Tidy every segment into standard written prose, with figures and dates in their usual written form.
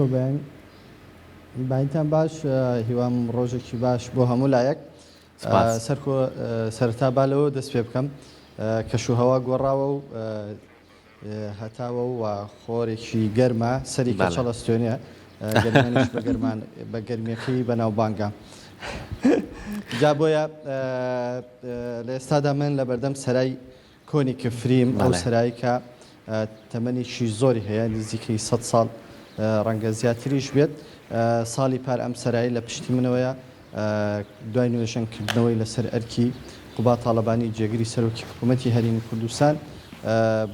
کۆبیان باینتان باش هیوام ڕۆژێکی باش بۆ هەموو لایەک سەرکۆ سەرتا با لەوە دەست پێ بکەم کەشوهەوا گۆڕاوە و هەتاوە و خۆرێکی گەرمە سەری کەچەڵەستێنە گەرمانیش بە گەرمیەکەی بەناوبانگە جا بۆیە لە ئێستادا من لە بەردەم سەرای کۆنی کفریم ئەو سەرایی کە تەمەنیشی زۆری هەیە نزیکەی 100 ساڵ ڕەنگە زیاتریش بێت ساڵی پار ئەم سەرایی لە پشتی منەوەیە دوای نوێژەنکردنەوەی لەسەر ئەرکی قوبا تاڵەبانی جێگیری سەرۆکی حکوومەتی هەرێمی کوردستان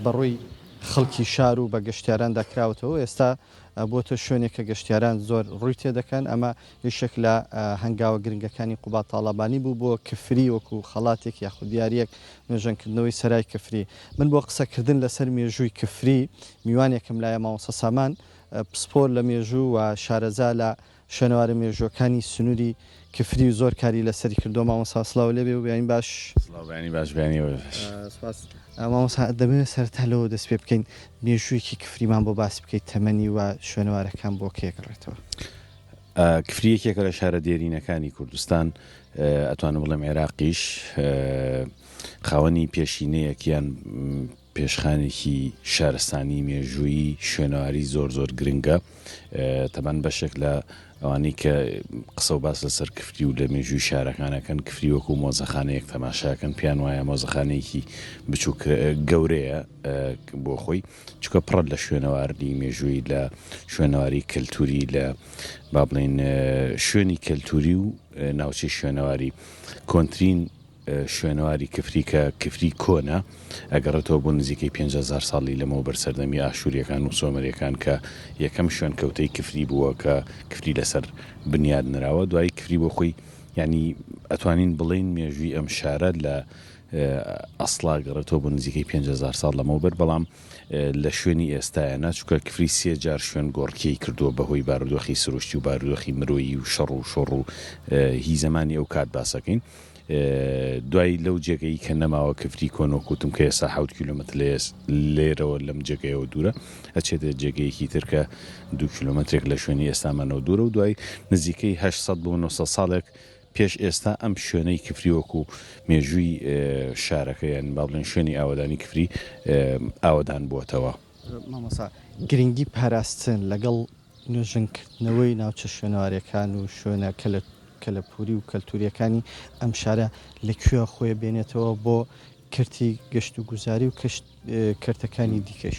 بەڕووی خەڵکی شار و بە گەشتیاران داکراوەتەوە ئێستا بۆتە شوێنێک کە گەشتیاران زۆر ڕووی تێدەکەن ئەمە یەکێک لە هەنگاوە گرنگەکانی قوبا تاڵەبانی بوو بۆ کفری وەکو خەڵاتێک یاخود دیارەک نوێژەنکردنەوەی سەرای کفری من بۆ قسەکردن لەسەر مێژووی کفری میوانێکم لایە مامۆستا سامان پسپۆر لە مێژوو و شارەزا لە شوێنەوارە مێژوەکانی سنووری کفری و زۆر کاری لەسەری کردو مامۆستا سڵاو لێبێ و بیانی باش مامۆستا دەبێت سەرتا لەوە دەست پێ بکەین مێژوویەکی کفریمان بۆ باسی بکەیت تەمەنی و شوێنەوارەکان بۆ کێکڕێتەوە کفری یەکێکە لە شارە دێرینەکانی کوردستان ئەتوانم بڵێم عێراقیش خاوەنی پێشینەیەکیان پێشخانێکی شارستانی مێژووی شوێنەواری زۆر زۆر گرنگە تەبەن بەشێک لە ئەوانەی کە قسە و باس لەسەر کفری و لە مێژووی شارەکانەکەن کفری وەکو مۆزەخانەیەک تەماشاکەن پیان وایە مۆزەخانەیەکی بچووک گەورەیە بۆ خۆی چکە پڕەت لە شوێنەواردی مێژووی لە شوێنەواری کەلتوری لە با بڵێن شوێنی کەلتوری و ناوچەی شوێنەواری کۆنترین شوێنەواری کفری کە کفری کۆنا ئەگەڕێتەوە بۆ نزیکەی 5,000 ساڵی لەمەوە بەرسەردەمی ئاشووریەکان و سۆمەریەکان کە یەکەم شوێن کەوتەی کفری بووە کە کفری لەسەر بنیاد نراوە دوای کفری بۆ خۆی ینی ئەتوانین بڵین مێژووی ئەم شارە لە ئەسڵا گەڕێتەوە بۆ نزیکەی 5,000 ساڵ لەمەوە بەر بەڵام لە شوێنی ئێستایە ناچووکە کفری 3 جار شوێن گۆڕکەی کردووە بەهۆی بارودۆخی سروشتی و بارودۆخی مرۆیی و شەڕ و شۆڕ و هی زەمانی ئەو کات باسەکەین دوای لەو جێگەی کە نەماوە کفری کۆنۆکوتم کە ئێستا 7 کیلومتر لێرەوە لەم جێگەیەوە دوورە ئەچێتە جێگەیەکی ترکە 2 کیلومترێک لە شوێنی ئێستامانەوە دوورە و دوای نزیکەی 800 بۆ 900 ساڵێک پێش ئێستا ئەم شوێنەی کفری وەکو مێژووی شارەکە یان با بڵێن شوێنی ئاوادانی کفری ئاوادان بووەتەوە مامۆستا گرنگی پاراستن لەگەڵ نوێژەنکردنەوەی ناوچە شوێنەوارەکان و شوێنە کەلەپوری و کەلتوریەکانی ئەم شارە لەکوێ خۆی بێنێتەوە بۆ کردی گەشت و گوزاری و کردەکانی دیکەش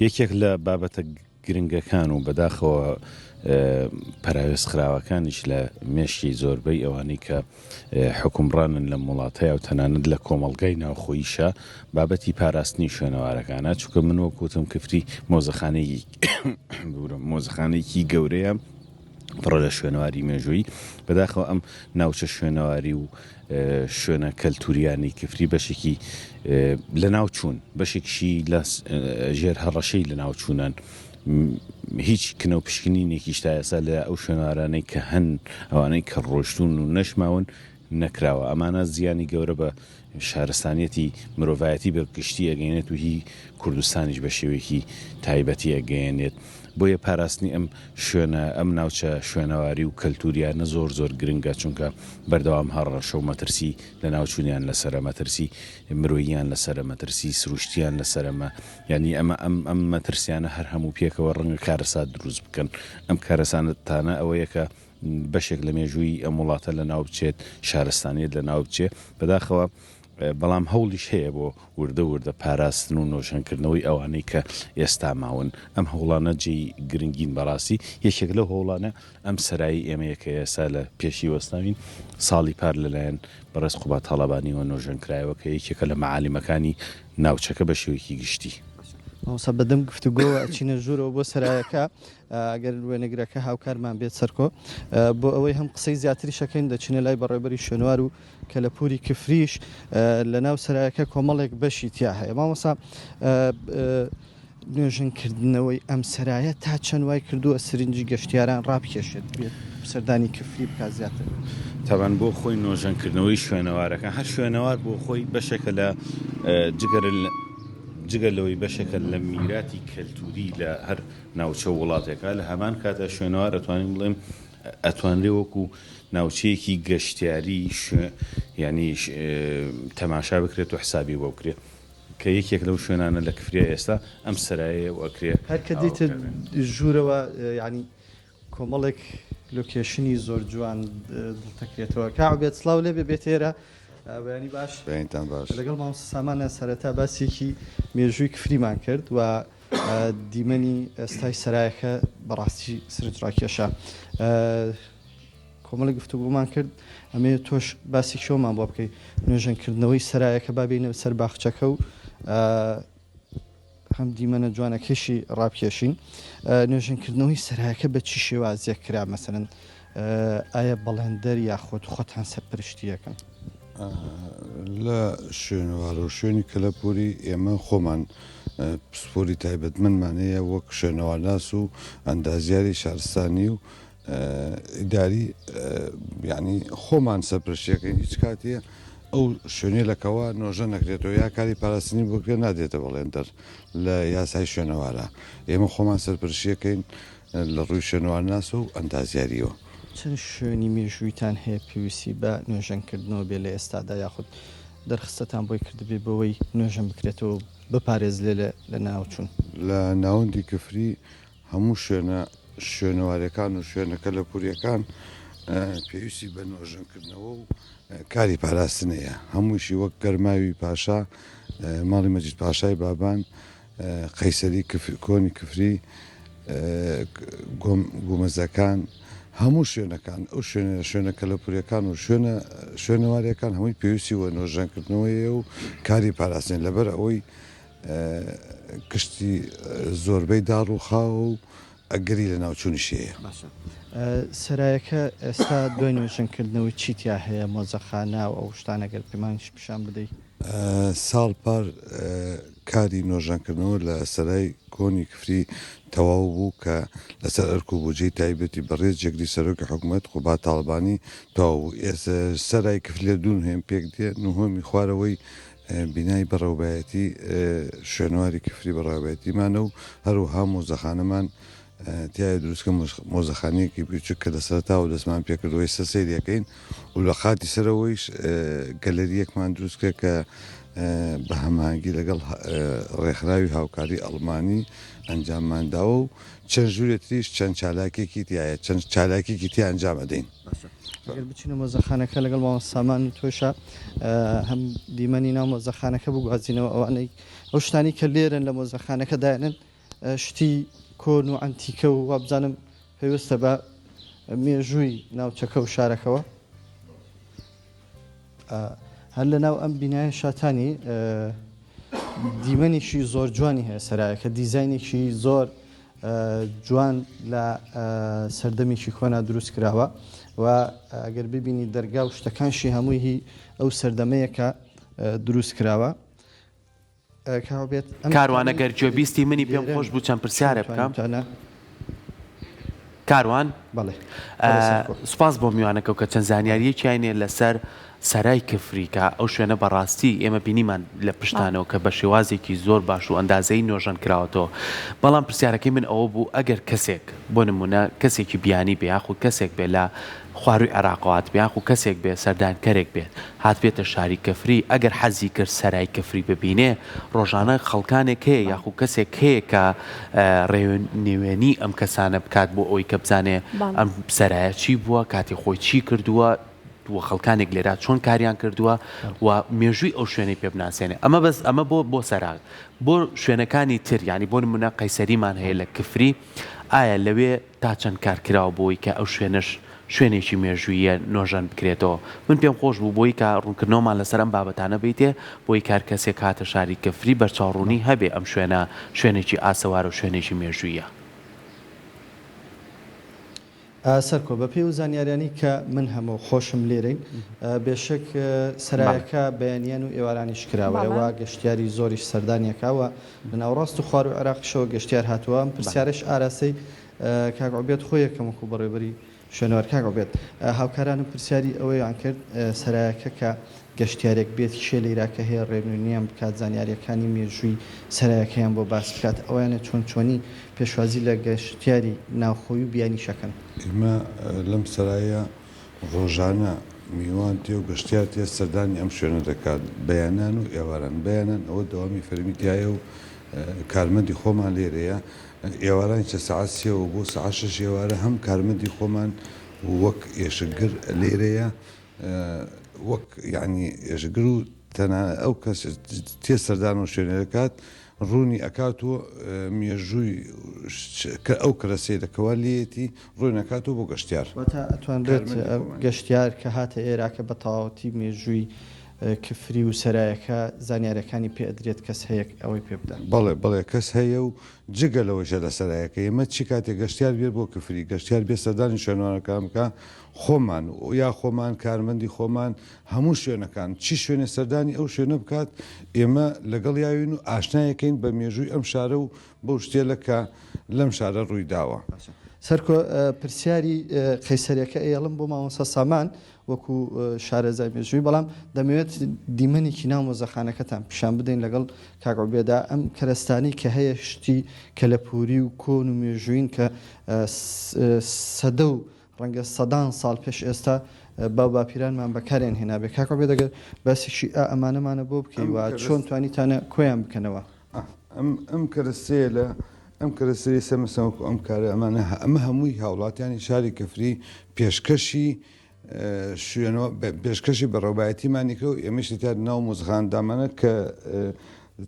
یەکێک لە بابەتە گرنگەکان و بەداخەوە پەراوێزخراوەکانیش لە مێشکی زۆربەی ئەوانەی کە حکومڕانن لە وڵاتەیە و تەنانەت لە کۆمەڵگای ناوخۆییشە بابەتی پاراستنی شوێنەوارەکانە چونکە من وەکوتم کفری مۆزەخانەیەکی گەورەیە پڕە لە شوێنەواری مێژووی بەداخەوە ئەم ناوچە شوێنەواری و شوێنە کەلتوریانی کفری بەشێکی لە ناوچوون بەشێکشی لە ژێر هەڕەشەی لە ناوچوونان هیچ کنە و پشکنینێکیش تا ئێستا لە ئەو شوێنوارانەی کە هەن ئەوانەی کە ڕۆشتون و نەشماون نەکراوە ئەمانە زیانی گەورە بە شارستانیەتی مرۆڤایەتی بەگشتی ئەگەێنێت و هی کوردستانیش بە شێوەیەکی تایبەتی ئەگەێنێت بۆیە پاراستنی ئەم شوێنە ئەم ناوچە شوێنەواری و کەلتوریانە زۆر زۆر گرنگە چونکە بەردەوام هەڕەشە و مەترسی لە ناوچوونیان لەسرە مەترسی مرۆییان لەسرە مەترسی سروشتیان لەسەرمە ینی ئەم مەترسیانە هەر هەموو پێکەوە ڕەنگە کارەسات دروست بکەن ئەم کارەسانتانە ئەوەیە کە بەشێک لە مێژووی ئەم وڵاتە لە ناو بچێت شارستانیت لە ناو بچێت بەداخەوە بەڵام هەوڵیش هەیە بۆ وردە پاراستن و نۆژەنکردنەوەی ئەوانەی کە ئێستا ماون ئەم هەوڵانە جێی گرنگین بەڕاستی یەکێک لەو هەوڵانە ئەم سەرایی ئێمەیەکە ئێستا لە پێشی وەستاوین ساڵی پار لەلایەن بەڕێز قوبا تاڵەبانیەوە نۆژەنکرایەوە کە یەکێکە لە مەعالیمەکانی ناوچەکە بە شێوەیەکی گشتی مامۆستا بەدەم گفتوگۆوە ئەچینە ژوورەوە بۆ سەرایەکە ئەگەر وێنەگرەکە هاوکارمان بێت سەرکۆ بۆ ئەوەی هەم قسەی زیاتری شەکەین دەچینە لای بەڕێبەری شوێنوار و کەلەپوری کفریش لە ناو سەرایەکە کۆمەڵێک بەشی تیا هەیە مامۆستا نوێژنکردنەوەی ئەم سەرایە تا چەند وای کردووە سرنجی گەشتیاران ڕابکێشێت بێت سەردانی کفری بکات زیاتر تاوان بۆ خۆی نۆژەنکردنەوەی شوێنەوارەکە هەر شوێنەوار بۆ خۆی بەشێکە لە جگەر جگە لەوەی بەشێکە لە میراتی کەلتوری لە هەر ناوچە وڵاتێکە لە هەمان کاتە شوێنەوە دەتوانین بڵێم ئەتوانرێ وەکو ناوچەیەکی گەشتیاری ینی تەماشا بکرێت و حسابی بۆ بکرێت کە یەکێک لەو شوێنانە لە کفریا ئێستا ئەم سەرایە وەکرێ هەرکە دیتە ژوورەوە ینی کۆمەڵێک لۆکێشنی زۆر جوان دڵتەکرێتەوە کابێت سلااو لێ بێتێرە بەینی باش لەگەڵ مامۆستا سامانە سەرەتا باسێکی مێژووی کفریمان کرد و دیمەنی ئێستای سەرایەکە بەڕاستی سرنجڕاکێشە کۆمەڵی گفتوگومان کرد ئەمێ تۆش باسی شۆمان بۆ بکەیت نوێژەنکردنەوەی سەرایەکە بابینە سەر باخچەکە و هەم دیمەنە جوانەکەشی ڕابکێشین نوێژەنکردنەوەی سەرایەکە بە چی شێوازیە کرا مەسەرەن ئایا بەڵێندەر یاخۆت خۆتان سەرپەرشتیەکەن لە شوێنوارە و شوێنی کەلەپوری ئێمە خۆمان پسپۆری تایبەتمەندمانەیە وەک شوێنەوەناس و ئەندازیاری شارستانی و ئیداری ینی خۆمان سەرپەرشتیەکەین هیچ کاتیە ئەو شوێنێ لەکەوە نۆژە نەکرێتەوە یا کاری پاراستنی بۆکرێ نادێتە بەڵێندەر لە یاسای شوێنەوارە ئێمە خۆمان سەرپەرشتیەکەین لە ڕووی شوێنەوەناس و ئەندازیاریەوە چەند شوێنی مێژوویتان هەیە پێویستی بە نوێژەنکردنەوە بێ لە ئێستادا یاخود دەرخستەتان بۆی کردبێ بەوەی نوێژەن بکرێتەوە بپارێز لێ لە ناوچوون لە ناوەندی کفری هەموو شوێنەوارەکان و شوێنەکە لە پوریەکان پێویستی بە نوێژەنکردنەوە و کاری پاراستنەیە هەمووشی وەک گەرماوی پاشا ماڵی مەجید پاشای بابان قەیسەری کۆنی کفری گومەزەکان هەموو شوێنەکان ئەو شوێنەکە لە پوریەکان و شوێنەوارەکان هەمووی پێویستی وە نۆژەنکردنەوەیە و کاری پاراستنی لەبەر ئەوەی کشتی زۆربەی داڕوخاوە و ئەگەری لە ناوچوونیشەیە سەرایەکە ئێستا دوای نوێژەنکردنەوەی چیتیا هەیە مۆزەخانە و ئەو شتانەگەر پێمانش پیشان بدەیت ساڵ پار کاری نۆژەنکردنەوە لە سەرای کۆنی کفری تەواو بوو کە لەسەر ئەرک و بودجەی تایبەتی بەڕێز جێگری سەرۆکی حکوومەت خوبا تاڵبانی تەواو سەرای کفلێ دوون هێم پێک دێ نهۆمی خوارەوەی بینای بەڕێوەبایەتی شوێنواری کفری بەڕێوەبایەتیمانە و هەروەها مۆزەخانەمان تیایە دروستکە مۆزەخانەیەکی بچووک کە لە سەرتا و دەستمان پێکردەوەی سەسەیریەکەین و لە خاتی سەرەوەیش گەلەریەکمان دروستکە کە بە هەماهنگگی لەگەڵ ڕێکخراوی هاوکاری ئەڵمانی ئەنجاممانداوە و چەند ژوورێتریش چەند چالاکێکی تایە چەند چالاکێکی تی ئەنجام ئەدەین ئەگەر بچینە مۆزەخانەکە لەگەڵ سامان تۆشە هەم دیمەنی ناو مۆزەخانەکە بگوازینەوە ئەوانەی ئەو شتانی کە لێرن لە مۆزەخانەکە دایەنن شتی کۆن و ئەنتیکە و وابزانم پێویستە بە مێژووی ناوچەکە و شارەکەەوە هەر لە ناو ئەم بینایە شاتانی دیمەنێکی زۆر جوانی هەیە سەرایەکە دیزاینێکی زۆر جوان لە سەردەمێکی کۆنا دروست کراوە و ئەگەر ببینی دەرگا و شتەکانشی هەمووی ئەو سەردەمەیەکە دروست کراوە کاروانە گەرجێبیستی منی پێم خۆش بوو چەند پرسیارە بکەم کاروان سوپاس بۆ میوانەکە و کە چەند زانیاریەکیانێ لەسەر سەرای کفریکە ئەو شوێنە بەڕاستی ئێمە بینیمان لە پشتانەوە کە بە شێوازێکی زۆر باش و ئەندازەی نۆژەن کراوەتەوە بەڵام پرسیارەکەی من ئەوە بوو ئەگەر کەسێک بۆ نمونە کەسێکی بیانی بێ یاخو کەسێک بێ لە خواروی عێراقات بێ یاخو کەسێک بێ سەردانکەرێک بێت هات بێتە شاری کەفری ئەگەر حەزی کرد سەرای کەفری ببینێ ڕۆژانە خەڵکانێک هەیە یاخو کەسێک هەیە کە ڕێوەنێوێنی ئەم کەسانە بکات بۆ ئەوی کە بزانێ ئەم سەرایە چی بووە کاتی خۆی چی کردووە وە خەڵکانێک لێرا چۆن کاریان کردووە و مێژووی ئەو شوێنەی پێ بناسێنێ ئەمە بەس ئەمە بۆ سەراغ بۆ شوێنەکانی تر ینی بۆ نمونە قەیسەریمان هەیە لە کفری ئایا لەوێ تا چەند کارکراوە بۆی کە ئەو شوێنش شوێنێکی مێژوویە نۆژەن بکرێتەوە من پێم خۆش بوو بۆی کە ڕوونکردنەوەمان لەسەر ئەم بابەتانە بیتێ بۆی کار کەسێک هاتە شاری کەفری بەرچاوڕوونی هەبێ ئەم شوێنە شوێنێکی ئاسەوارە و شوێنێکی مێژوویە سەرکۆ بە پێی و زانیاریانی کە من هەموو خۆشم لێرەین بێشک سەرایەکە بەیانیان و ئێوارانیش کراوەوە گەشتیاری زۆریش سەردانیەکەوە بناوڕاست و خوار و عێراقیشەوە گەشتیار هاتووە پرسیارش ئاراسەی کاگعبێت خۆی یەکەمەکو بەڕێوەبەری شوێنەوەر کاگعبێت هاوکارانم پرسیاری ئەوەیان کرد سەرایەکە کە گەشتیارێک بێت شێ لێراکە هەیە ڕێنمونیان بکات زانیاریەکانی مێژووی سەرایەکەیان بۆ باس بکات ئەویانە چۆنی پێشوازی لە گەشتیاری ناوخۆی و بیانی شەکەن ئێمە لەم سەرایە ڕۆژانە میوان تێ و گەشتیار تێ سەردانی ئەم شوێنە دەکات بەیانان و ئێواران بەیانان ئەوە دەوامی فەرمیتایە و کارمەندی خۆمان لێرەیە ئێواران چە سەعات سێەوە بۆ سەعات شەش ئێوارە هەم کارمەندی خۆمان وەک ئێشەگر لێرەیە وەک یعنی ئێژگر و تەنها ئەو کەس تێ سەردان و شوێنە دەکات ڕوونی ئەکات و مێژووی ئەو کەرەسێ دەکەوە لێتی ڕووی نەکات و بۆ گەشتیار ئەتوانرێت گەشتیار کە هاتە ئێراکە بە تەواوەتی مێژووی کفری و سەرایەکە زانیارەکانی پێ ئەدرێت کەس هەیە ئەوەی پێ بدەن بەڵێ کەس هەیە و جگەلەوەشە لە سەرایەکە ئێمە چی کاتێک گەشتیار بێت بۆ کفری گەشتیار بێ سەردانی شوێنوانەکان بکە خۆمان یا خۆمان کارمەندی خۆمان هەموو شوێنەکان چی شوێنە سەردانی ئەو شوێنە بکات ئێمە لەگەڵ یاوین و ئاشنایەکەین بە مێژووی ئەم شارە و بەو شتێلەکە لەم شارە ڕووی داوە سەرکۆ پرسیاری قەیسەریەکە ئێڵم بۆ مامۆستا سامان وەکو شارەزای مێژووی بەڵام دەمەوێت دیمەنێکی ناو مۆزەخانەکەتان پیشان بدەین لەگەڵ کاگعبێدا ئەم کەرەستانی کە هەیە شتی کەلەپوری و کۆن و مێژوین کە سەدە و ڕەنگە سەدان ساڵ پێش ئێستا باپیرانمان بەکارێن هێنابێ کاکەبێ دەگەر باسیشی ئەمانەمانە بۆ بکەی و چۆن توانیتانە کۆیان بکەنەوە ئەم کەرەسێ لە ئەم کەرەسەری سەمەسەوەکو ئەم کارە ئەمانە ئەمە هەمووی هاوڵاتیانی شاری کەفری پێشکەشی شوێنەوە پێشکەشی بەڕێوەبایەتیمانی کرد و ئێمەشی تا ناو مۆزخاندامانە کە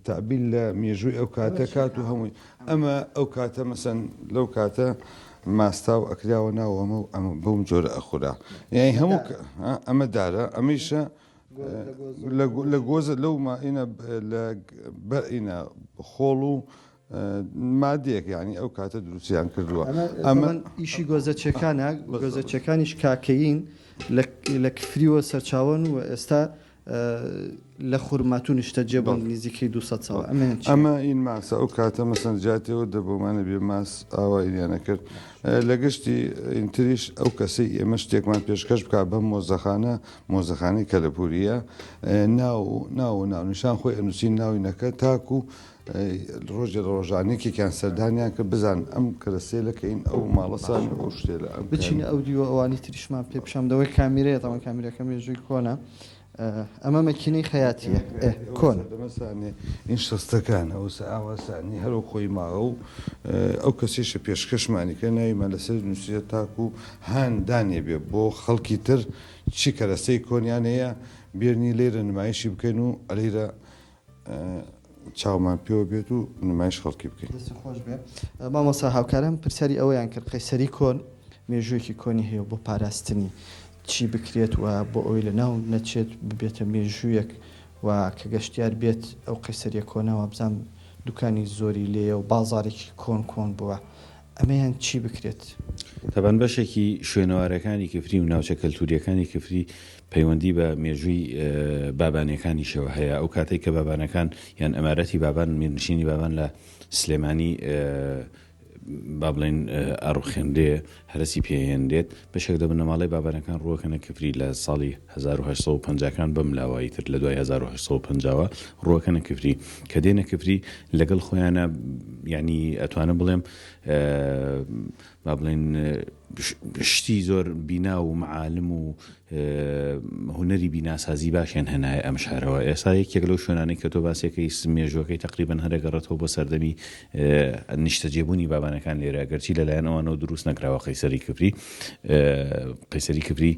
تابیل لە مێژووی ئەو کاتە کات و هەمووی ئەمە ئەو کاتە مەسەن لەو کاتە ماستا و ئەکراوە ناوەمە و ئەمە بەم جۆرە ئەخورا یعنی هەموو ئەمە دارە ئەمەیشە لە گۆزە لەو ماینە بەرئینە خۆڵ و مادێک ینی ئەو کاتە دروستیان کردووە ئەمە ئیشی گۆزەچەکانە گۆزەچەکانیش کاکەین لە کفریوە سەرچاوەن و ئێستا لە خورماتون شتە جێبن نزیکەی 200 ساڵ ئەمە ئین ماسە ئەو کاتە مەسەن جاتەوە دەبۆمانە بێ ماس ئاواییانە کرد لە گشتی ئینتریش ئەو کەسی ئێمە شتێکمان پێشکەش بک بەم مۆزەخانەی کەلەپوریە ناونیشان خۆی ئەنووسی ناوینەکە تاکو ڕۆژە ڕۆژانێکێکیان سەردانیان کە بزان ئەم کەرەسێلەکەین ئەو ماڵەسان ئەو شتێلە بچینە ئەو دیوە ئەوانی تریشمان پێ پیشامدەوەی کامیرەیە تاوان کامیرەکە مێژووی کۆنە ئەمە مەکینەی خەیاتیە کۆنە دەمەسانێ این شەستەکان ئەو ئاواسانی هەرو خۆی ماوە و ئەو کەسیشە پێشکەشمانیکە ناویمان لەسەر نووسە تاکو و هاندانێ بێ بۆ خەڵکی تر چی کەرەسەی کۆنیان هەیە بێرنی لێرە نمایشی بکەین و ئەلێرە چاومان پێوە بێت و نمایش خەڵکی بکەین خۆش بێ مامۆستا هاوکارم پرسیاری ئەوەیان کرد قەیسەری کۆن مێژوویەکی کۆنی هەیە بۆ پاراستنی چی بکرێت و بۆ ئەوی لە ناو نەچێت ببێتە مێژوویەک و کە گەشتیار بێت ئەو قەیسەریە کۆنەوە بزان دوکانی زۆری لێە و بازارێکی کۆن بووە ئەمەیان چی بکرێت تەبەن بەشێکی شوێنەوارەکانی کفری و ناوچە کەلتوریەکانی کفری پەیوەندی بە مێژووی بابانەکانیشەوە هەیە ئەو کاتێک کە بابانەکان یان ئەمارەتی بابان میرنشینی بابان لە سلێمانی با بڵێن ئاڕوخێندێ هەرسی پێهێندێت بەشێک دەبنە ماڵی بابانەکان ڕووەکەنە کفری لە ساڵی 1950کان بەم لاوایی تر لە دوای 1950ەوە ڕووەکەنە کفری کە دێنە کفری لەگەڵ خۆیانە ینی ئەتوانە بڵێم با بڵێن شتی زۆر بینا و معالم و هوەری بیناسازی باشیان هەنایە ئەم شارەوە ئێستا یەکێک لەو شوێنانەی کە تۆ باسیەکەی مێژوەکەی تقریبان هەرەگەڕێتەوە بۆ سەردەمی نیشتەجێبوونی بابانەکان لێرە گەرچی لەلایەن ئەوانەوە دروست نەکراوە قەیسەری کفری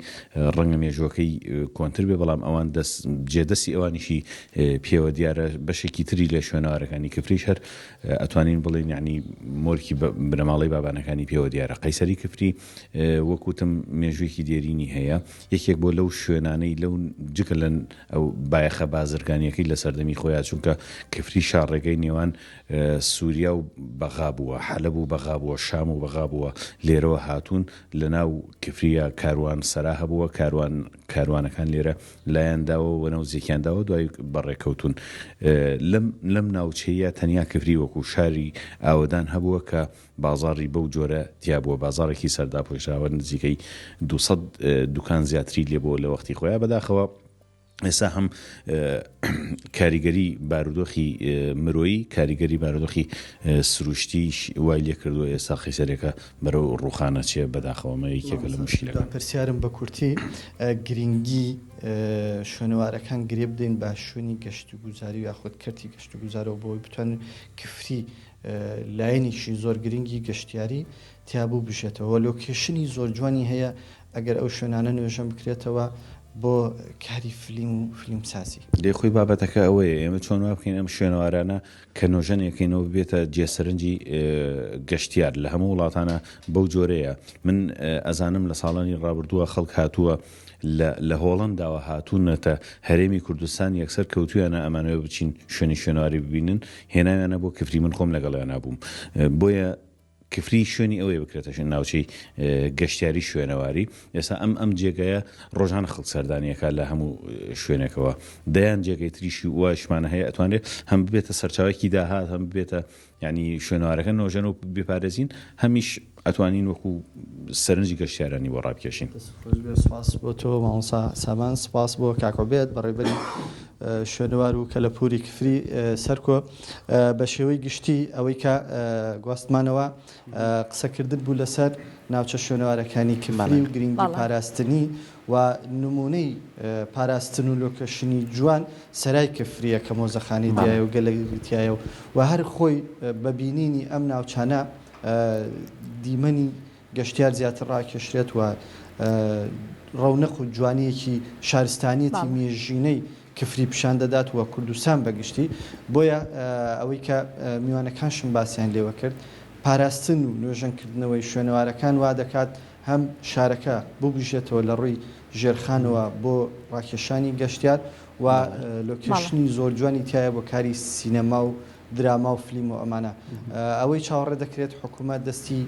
ڕەنگە مێژوەکەی کۆنتر بێ بەڵام ئەوان جێدەستی ئەوانیشی پێوە دیارە بەشێکی تری لە شوێنەوارەکانی کفریش هەر ئەتوانین بڵێن یعنی مۆرکی بنەماڵی بابانەکانی پێوە دیارە قەیسەری کفری وەکوتم مێژوویەکی دێرینی هەیە یەکێک بۆ لەو شوێنانەی لەو جگە لەن ئەو بایەخە بازرگانیەکەی لە سەردەمی خۆیان چونکە کفری شارڕێگەی نێوان سووریا و بەغا بووە حەلەب و بەغا بووە شام و بەغا بووە لێرەوە هاتوون لە ناو کفریە کاروان سەرا هەبووە کاروانەکان لێرە لایەنداوە و نەوزێکیانداوە دوای بەڕێکەوتون لەم ناوچەیە تەنیا کفری وەکو شاری ئاوەدان هەبووە کە بازاری بەو جۆرە دیابووە بازارێکی سەردا پۆشراوە نزیکەی 200 دوکان زیاتری لێبووە لە وەختی خۆیان بەداخەوە ئێستا هەم کاریگەری بارودۆخی مرۆیی کاریگەری بارودۆخی سروشتیش وای لێ کردو ئێستا خیسەرێکە بەرەو ڕوخانە چێ بەداخەوەمە یەکێکە لە مشکلەکە پرسیارم بە کورتی گرنگی شوێنەوارەکان گرێ بدەین بە شوێنی گەشت و گوزاری و یاخود کردی گەشت و گوزارەوە بۆی بتوانن کفری لایەنێکی زۆر گرنگی گەشتیاری تیابوو بژێتەوە لۆکێشنی زۆر جوانی هەیە ئەگەر ئەو شوێنانە نوێژەم بکرێتەوە بۆ کاری فیلم و فیلمسازی لێ خۆی بابەتەکە ئەوەیە ئێمە چۆن وا بکەین ئەم شوێنەوارانە کە نۆژەنێکەکەینەوە بێتە جێسەرنجی گەشتیار لە هەموو وڵاتانە بەو جۆرەیە من ئەزانم لە ساڵانی ڕابردووە خەڵک هاتووە لە هۆڵنداوە هاتوونەتە هەرێمی کوردستان یەکسەر کەوتویانە ئەمانەوە بچین شوێنەواری ببینن هێناویانە بۆ کفری من خۆم لەگەڵیان نبووم بۆیە کفری شوێنی ئەوەیە بکرێتە شوێن ناوچەی گەشتیاری شوێنەواری ئێستا ئەم جێگەیە ڕۆژانە خەڵک سەردانیەکە لە هەموو شوێنێکەوە دەیان جێگەی تریشی واشمانە هەیە ئەتوانێت هەم ببێتە سەرچاوێکی داهات هەم ببێتە ینی شوێنەوارەکە نۆژەن و بپارێزین هەمیش ئەتوانین وەکو سەرنجی گەشتیارانی بۆ ڕابکێشین. سپاس بۆ تۆ مامۆستا سامان سپاس بۆ کاکۆبێت بەڕێبەری شوێنەوار و کەلەپوری کفری سەرکۆ بە شێوەی گشتی ئەوەی کە گواستمانەوە قسەکردن بوو لەسەر ناوچە شوێنەوارەکانی کفری و گرنگی پاراستنی و نمونەی پاراستن و لۆکەشنی جوان سەرای کفریە کە مۆزەخانی دیایە و گەلەگرتیایە و هەر خۆی بەبینینی ئەم ناوچانە دیمەنی گەشتیار زیاتر ڕاکێشرێت و ڕەونەق و جوانیەکی شارستانیەتی مێژینەی کفری پیشان دەدات وە کوردستان بەگشتی بۆیە ئەوەی کە میوانەکانشم باسییان لێوە کرد پاراستن و نوێژەنکردنەوەی شوێنەوارەکان وا دەکات هەم شارەکە ببژێتەوە لە ڕووی ژێرخانەوە بۆ ڕاکێشانی گەشتیار و لۆکێشنی زۆر جوانی تایە بۆ کاری سینەما و دراما و فلیم و ئەمانە ئەوەی چاوەڕێ دەکرێت حکوومەت دەستی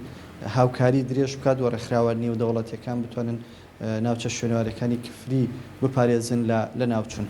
هاوکاری درێژ بکات و ڕێکخراوەرنی و دەوڵەتەکان بتوانن ناوچە شوێنەوارەکانی کفری بپارێزن لە ناوچوون.